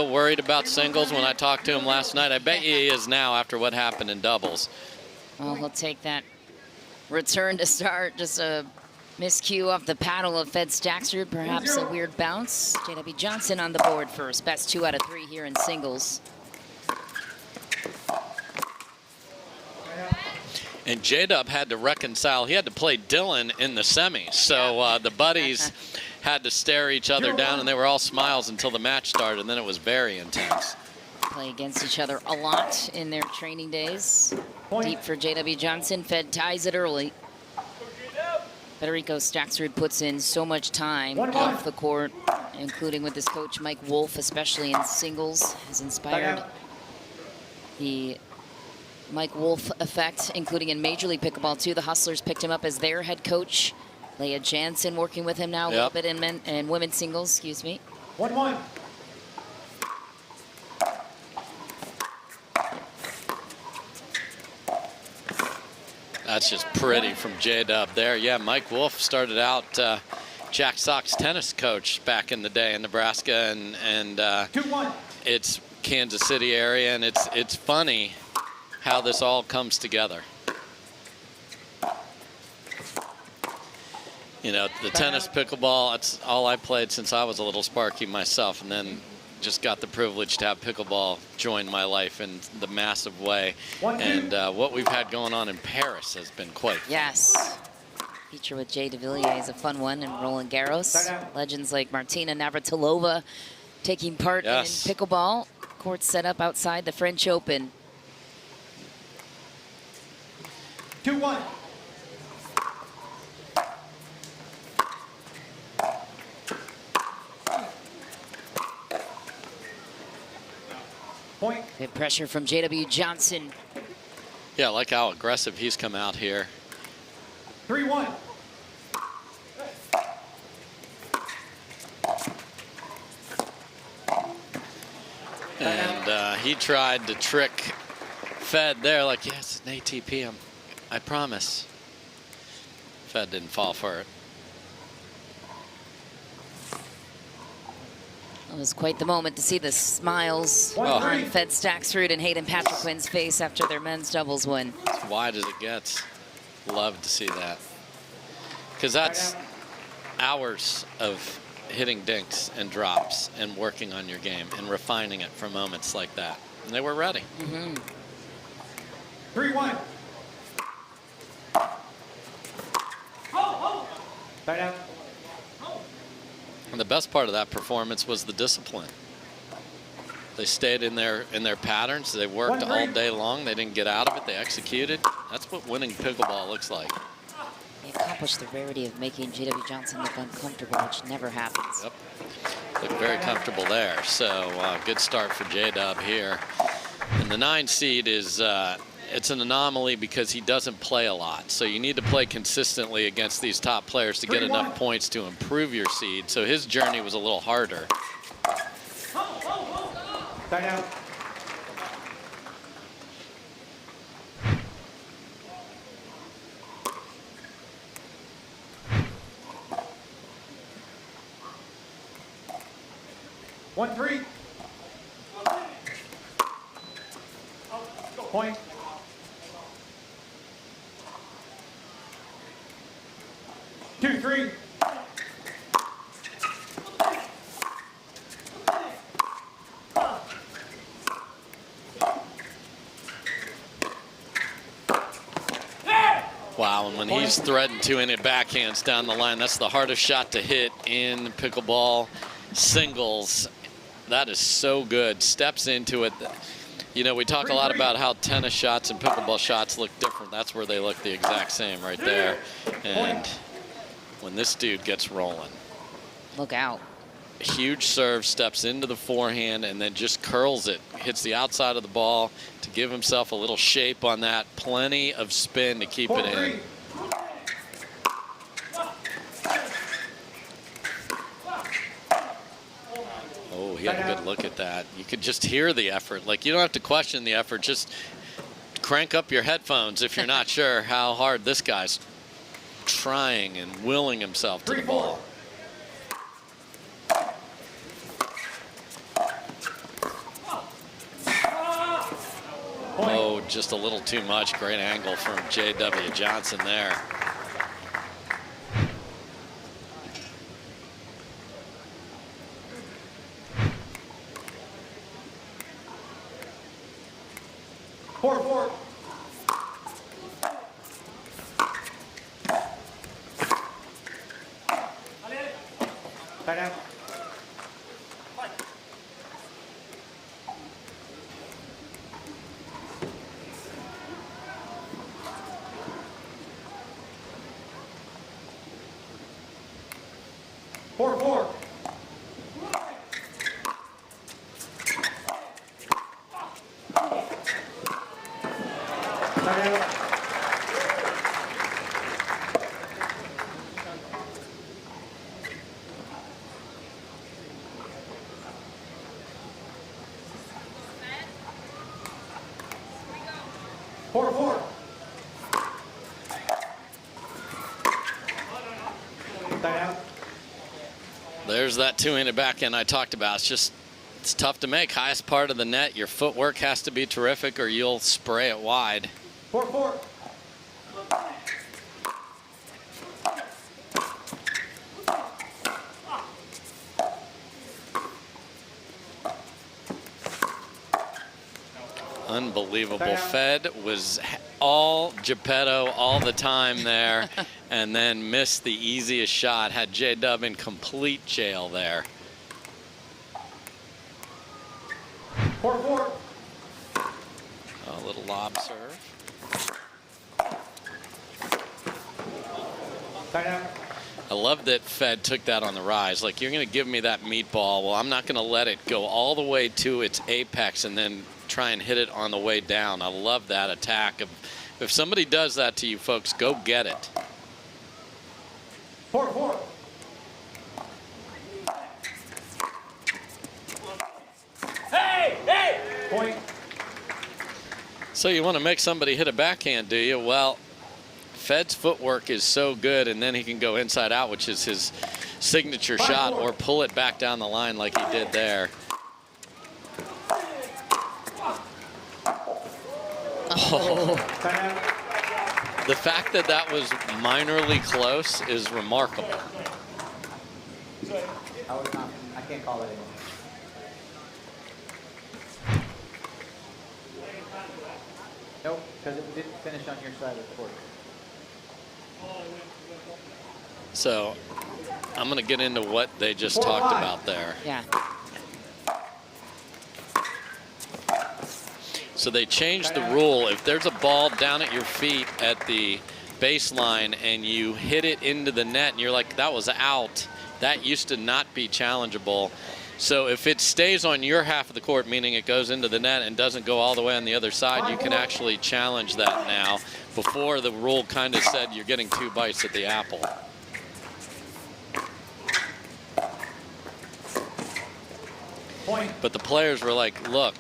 Worried about singles when I talked to him last night. I bet he is now after what happened in doubles. Well, he'll take that return to start. Just a miscue off the paddle of Fed Staksrud. Perhaps a weird bounce. J.W. Johnson on the board first. Best 2 out of 3 here in singles. And J-Dub had to reconcile. He had to play Dylan in the semis. So the buddies had to stare each other down, and they were all smiles until the match started, and then it was very intense. Play against each other a lot in their training days. Deep for J.W. Johnson. Fed ties it early. Federico Staksrud puts in so much time off the court, including with his coach Mike Wolf, especially in singles, has inspired the Mike Wolf effect, including in Major League Pickleball too. The Hustlers picked him up as their head coach. Leah Jansen working with him now a little bit in men and women's singles, excuse me. 1-1. That's just pretty from J-Dub there. Yeah, Mike Wolf started out Jack Sock's tennis coach back in the day in Nebraska, and 2-1. It's Kansas City area, and it's funny how this all comes together. You know, the tennis, pickleball, that's all I played since I was a little sparky myself, and then just got the privilege to have pickleball join my life in the massive way. And what we've had going on in Paris has been quite fun. Yes. Feature with Jay DeVilliers is a fun one, and Roland Garros. Legends like Martina Navratilova taking part in pickleball. Court set up outside the French Open. 2-1. Point. Good pressure from J.W. Johnson. Yeah, I like how aggressive he's come out here. 3-1. And he tried to trick Fed there, like, yes, an ATP, I promise. Fed didn't fall for it. It was quite the moment to see the smiles on Fed Staksrud and Hayden Patrick's face after their men's doubles win. As wide as it gets. Love to see that. Because that's hours of hitting dinks and drops and working on your game and refining it for moments like that. And they were ready. 3-1. Tie down. And the best part of that performance was the discipline. They stayed in their patterns. They worked all day long. They didn't get out of it. They executed. That's what winning pickleball looks like. They accomplished the rarity of making J.W. Johnson look uncomfortable, which never happens. Yep. Looked very comfortable there. So good start for J-Dub here. And the 9 seed is it's an anomaly because he doesn't play a lot. So you need to play consistently against these top players to get enough points to improve your seed. So his journey was a little harder. Tie down. One, 3. Point. 2-3. Wow, and when he's threading 2-handed backhands down the line, that's the hardest shot to hit in pickleball singles. That is so good. Steps into it. You know, we talk a lot about how tennis shots and pickleball shots look different. That's where they look the exact same right there. And when this dude gets rolling. Look out. Huge serve, steps into the forehand, and then just curls it. Hits the outside of the ball to give himself a little shape on that. Plenty of spin to keep it in. Oh, he had a good look at that. You could just hear the effort. Like, you don't have to question the effort. Just crank up your headphones if you're not sure how hard this guy's trying and willing himself to the ball. just a little too much. Great angle from J.W. Johnson there. Four. Tie down. Four. Tie down. Four. Tie down. There's that two-handed backhand I talked about. It's tough to make. Highest part of the net, your footwork has to be terrific or you'll spray it wide. Four. Unbelievable. Fed was all Geppetto all the time there and then missed the easiest shot. Had J-Dub in complete jail there. Four. A little lob serve. Tie down. I love that Fed took that on the rise. Like, you're going to give me that meatball. Well, I'm not going to let it go all the way to its apex and then try and hit it on the way down. I love that attack. If somebody does that to you folks, go get it. Four. Hey! Point. So you want to make somebody hit a backhand, do you? Well, Fed's footwork is so good, and then he can go inside out, which is his signature shot, or pull it back down the line like he did there. Oh. The fact that that was minorly close is remarkable. I can't call it anymore. Nope, because it didn't finish on your side of the court. So I'm going to get into what they just talked about there. Yeah. So they changed the rule. If there's a ball down at your feet at the baseline and you hit it into the net and you're like, that was out, that used to not be challengeable. So if it stays on your half of the court, meaning it goes into the net and doesn't go all the way on the other side, you can actually challenge that now. Before, the rule kind of said you're getting 2 bites at the apple. Point. But the players were like, look,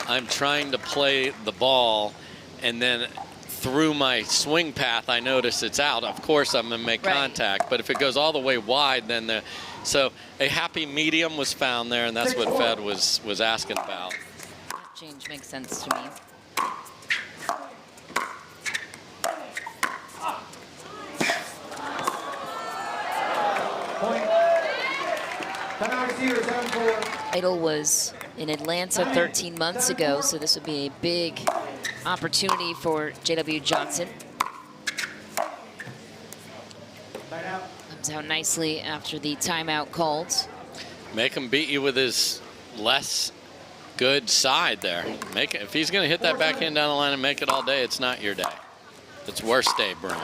I'm trying to play the ball, and then through my swing path, I notice it's out. Of course, I'm going to make contact. But if it goes all the way wide, then so a happy medium was found there, and that's what Fed was asking about. That change makes sense to me. Point. Timeout receiver, 7-4. Idol was in Atlanta 13 months ago, so this would be a big opportunity for J.W. Johnson. Timeout. Comes out nicely after the timeout called. Make him beat you with his less good side there. Make it, if he's going to hit that backhand down the line and make it all day, it's not your day. It's worst day brewing.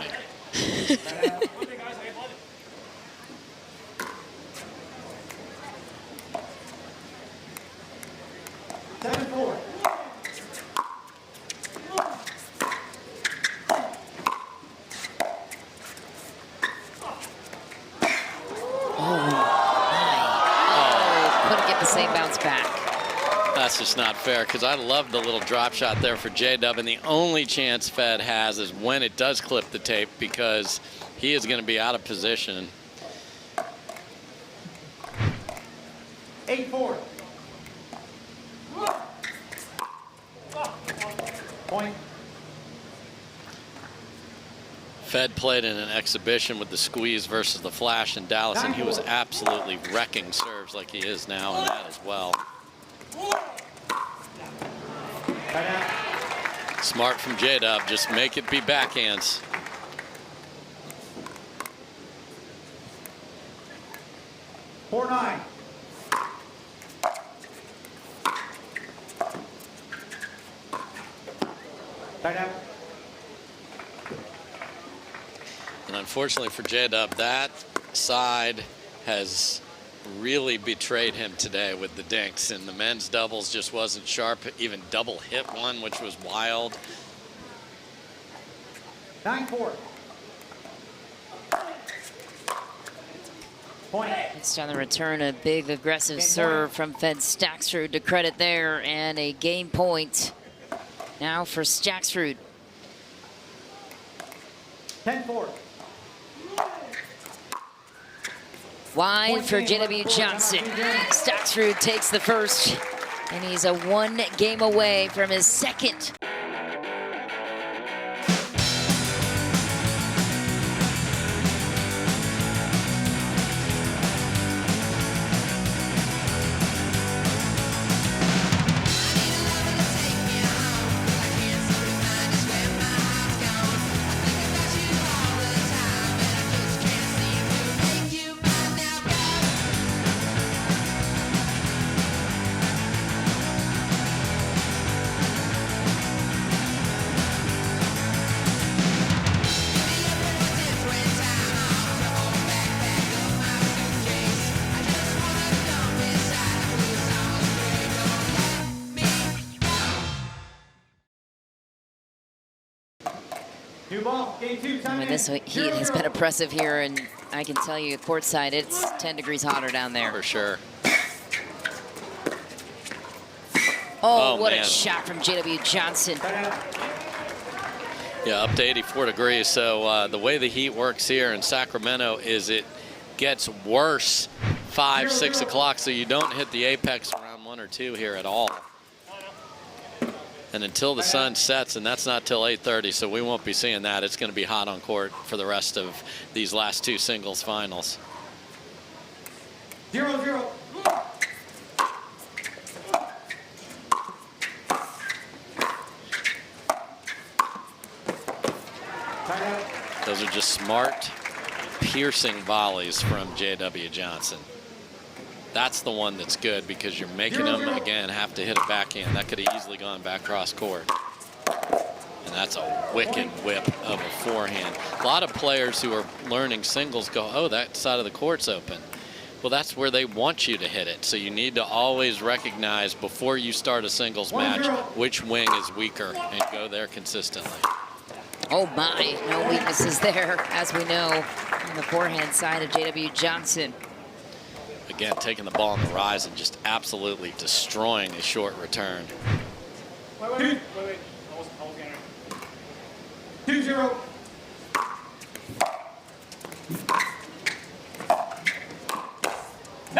That's just not fair, because I love the little drop shot there for J-Dub, and the only chance Fed has is when it does clip the tape, because he is going to be out of position. 8-4. Point. Fed played in an exhibition with the squeeze versus the flash in Dallas, and he was absolutely wrecking serves like he is now in that as well. Smart from J-Dub, just make it be backhands. Four, 9. Timeout. And unfortunately for J-Dub, that side has really betrayed him today with the dinks, and the men's doubles just wasn't sharp. Even double hit one, which was wild. 9-4. Point. It's on the return, a big aggressive serve from Fed Staksrud to credit there, and a game point now for Staksrud. 10-4. Wide for J.W. Johnson. Staksrud takes the first, and he's a 1 game away from his second. New ball, game 2, I mean, this heat has been oppressive here, and I can tell you, courtside, it's 10 degrees hotter down there. For sure. Oh, what man. a shot from J.W. Johnson. Yeah, up to 84 degrees. So the way the heat works here in Sacramento is it gets worse 5, 6 o'clock, so you don't hit the apex around 1 or 2 here at all. And until the sun sets, and that's not till 8:30, so we won't be seeing that. It's going to be hot on court for the rest of these last 2 singles finals. 0-0. Those are just smart, piercing volleys from J.W. Johnson. That's the one that's good because you're making them, again, have to hit a backhand. That could have easily gone back cross court. And that's a wicked whip of a forehand. A lot of players who are learning singles go, oh, that side of the court's open. Well, that's where they want you to hit it. So you need to always recognize before you start a singles match which wing is weaker and go there consistently. Oh my, no weaknesses there, as we know, on the forehand side of J.W. Johnson. Again, taking the ball on the rise and just absolutely destroying a short return. Wait. 2-0.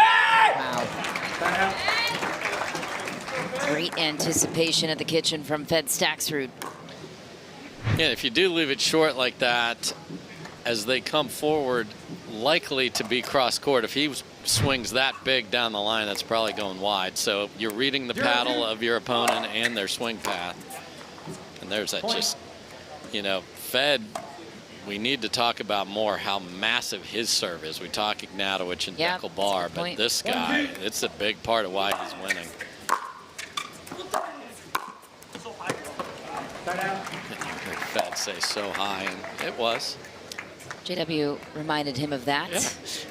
Wow. Great anticipation at the kitchen from Fed Staksrud. Yeah, if you do leave it short like that, as they come forward, likely to be cross court. If he swings that big down the line, that's probably going wide. So you're reading the paddle of your opponent and their swing path. And there's that just, you know, Fed, we need to talk about more how massive his serve is. We talk Ignatowicz and Pickleball, but this guy, it's a big part of why he's winning. I heard Fed say so high, and it was. JW reminded him of that. Yeah,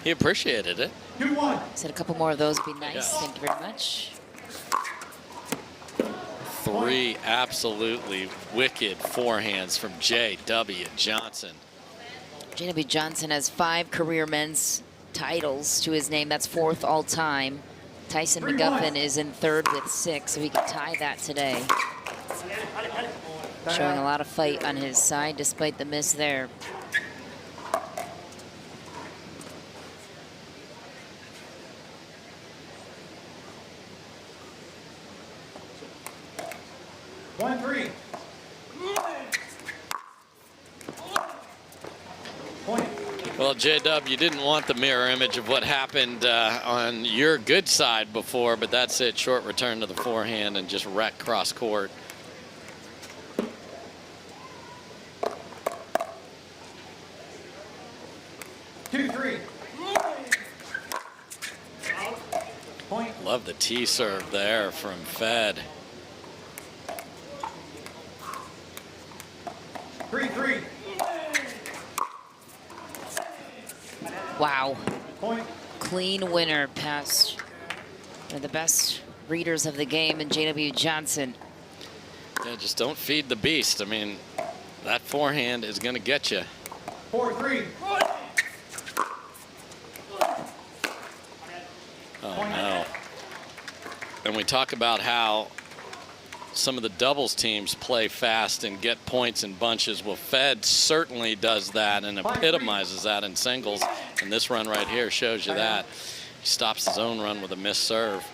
he appreciated it. 2-1. Said a couple more of those would be nice. Yeah. Thank you very much. 3 absolutely wicked forehands from J.W. Johnson. J.W. Johnson has 5 career men's titles to his name. That's 4th all time. Tyson McGuffin is in 3rd with 6, so he could tie that today. Showing a lot of fight on his side despite the miss there. Well, J-Dub, you didn't want the mirror image of what happened on your good side before, but that's it. Short return to the forehand and just wreck cross court. Point. Love the tee serve there from Fed. 3-3. Wow. Point. Clean winner past one of the best readers of the game in J.W. Johnson. Yeah, just don't feed the beast. I mean, that forehand is going to get you. 4-3. Oh, no. And we talk about how some of the doubles teams play fast and get points in bunches. Well, Fed certainly does that and epitomizes that in singles. And this run right here shows you that. He stops his own run with a missed serve.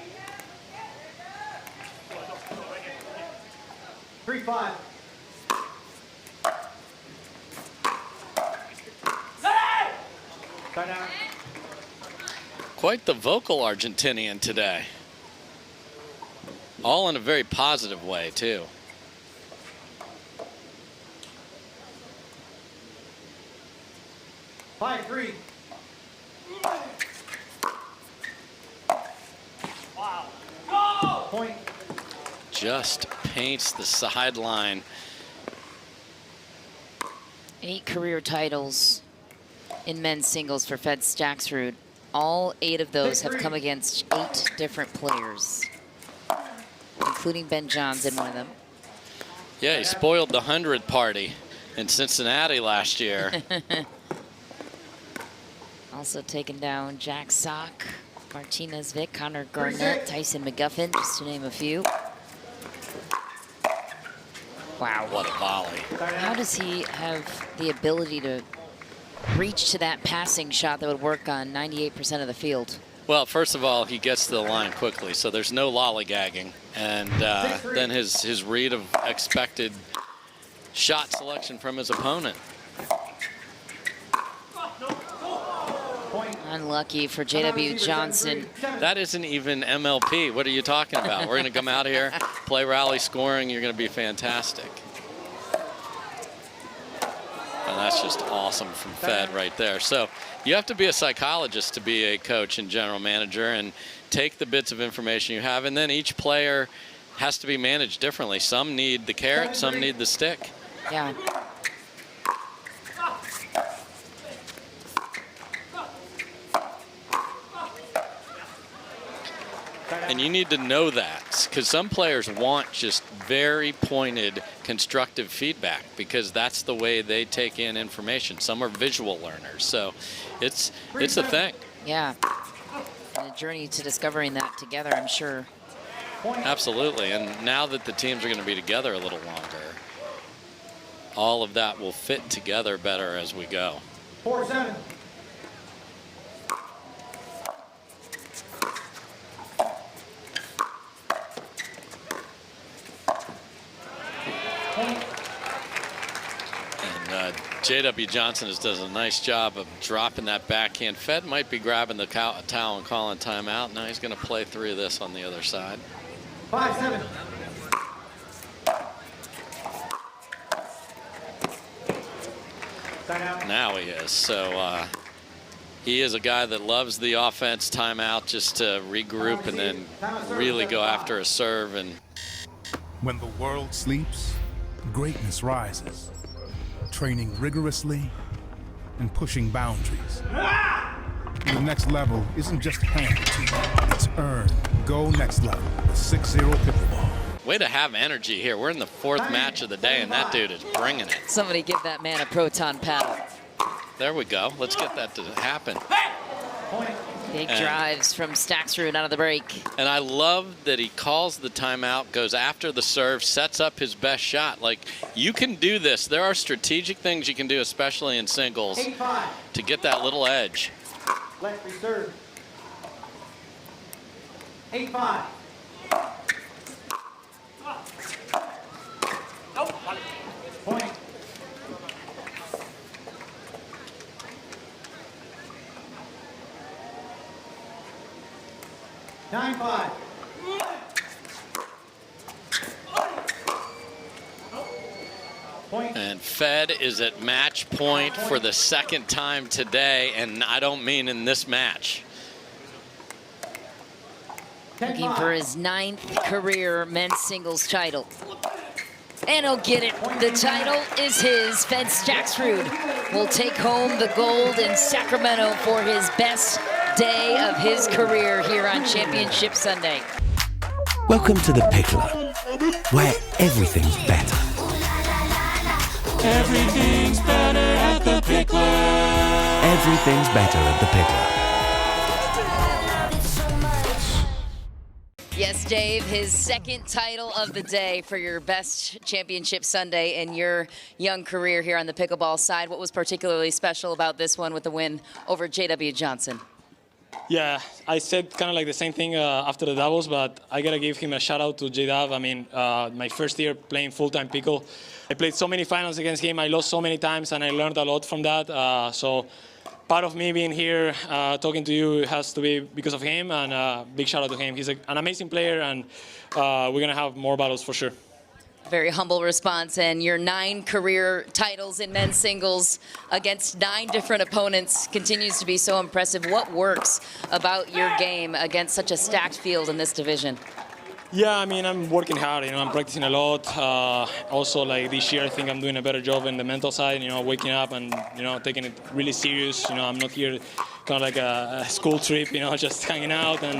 3-5. Timeout. Quite the vocal Argentinian today. All in a very positive way, too. Five, 3. Wow. Go! Point. Just paints the sideline. 8 career titles in men's singles for Fed Staksrud. All 8 of those have come against 8 different players, including Ben Johns in one of them. Yeah, he spoiled the 100th party in Cincinnati last year. Also taken down Jack Sock, Martinez Vick, Connor Garnett, Tyson McGuffin, just to name a few. Wow. What a volley. How does he have the ability to reach to that passing shot that would work on 98% of the field? Well, first of all, he gets to the line quickly, so there's no lollygagging. And then his read of expected shot selection from his opponent. Unlucky for J.W. Johnson. That isn't even MLP. What are you talking about? We're going to come out here, play rally scoring. You're going to be fantastic. And that's just awesome from Fed right there. So you have to be a psychologist to be a coach and general manager and take the bits of information you have. And then each player has to be managed differently. Some need the carrot, some need the stick. Yeah. And you need to know that, because some players want just very pointed, constructive feedback, because that's the way they take in information. Some are visual learners, so it's a thing. Yeah. And a journey to discovering that together, I'm sure. Absolutely, and now that the teams are going to be together a little longer, all of that will fit together better as we go. 4-7. And J.W. Johnson does a nice job of dropping that backhand. Fed might be grabbing the towel and calling timeout. Now he's going to play through this on the other side. 5-7. Now he is. So he is a guy that loves the offense timeout just to regroup and then really go after a serve. And when the world sleeps, greatness rises. Training rigorously and pushing boundaries. The next level isn't just handed to you, it's earned. Go next level with 6-0 Pickleball. Way to have energy here. We're in the 4th match of the day, and that dude is bringing it. Somebody give that man a proton paddle. There we go. Let's get that to happen. Big drives from Staksrud out of the break. And I love that he calls the timeout, goes after the serve, sets up his best shot. Like, you can do this. There are strategic things you can do, especially in singles, to get that little edge. Left reserve. 8-5. Point. And Fed is at match point for the second time today, and I don't mean in this match. Looking for his 9th career men's singles title. And he'll get it. The title is his. Fed Staksrud will take home the gold in Sacramento for his best day of his career here on Championship Sunday. Welcome to the Picklr, where everything's better. Everything's better at the Picklr. Everything's better at the Picklr. Yes, Dave, his 2nd title of the day for your best Championship Sunday in your young career here on the pickleball side. What was particularly special about this one with the win over J.W. Johnson? Yeah, I said kind of like the same thing after the doubles, but I got to give him a shout out to J-Dub. I mean, my first year playing full-time pickle, I played so many finals against him. I lost so many times, and I learned a lot from that. So part of me being here talking to you has to be because of him, and big shout out to him. He's an amazing player, and we're going to have more battles for sure. Very humble response, and your 9 career titles in men's singles against 9 different opponents continues to be so impressive. What works about your game against such a stacked field in this division? Yeah, I mean, I'm working hard, I'm practicing a lot. Also, like this year, I think I'm doing a better job in the mental side, waking up and, taking it really serious. I'm not here kind of like a school trip, just hanging out and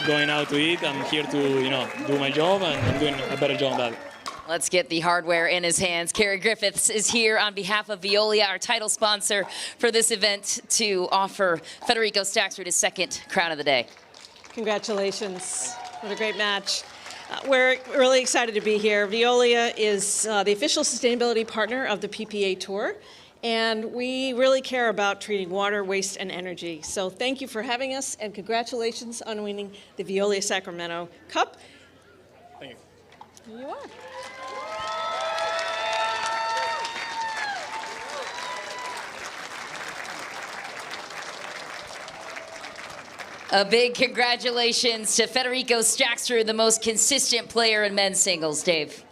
going out to eat. I'm here to, do my job, and I'm doing a better job on that. Let's get the hardware in his hands. Kerry Griffiths is here on behalf of Veolia, our title sponsor for this event, to offer Federico Staksrud his 2nd crown of the day. Congratulations. What a great match. We're really excited to be here. Veolia is the official sustainability partner of the PPA Tour, and we really care about treating water, waste, and energy. So thank you for having us, and congratulations on winning the Veolia Sacramento Cup. Thank you. Here you are. A big congratulations to Federico Staksrud, the most consistent player in men's singles. Dave.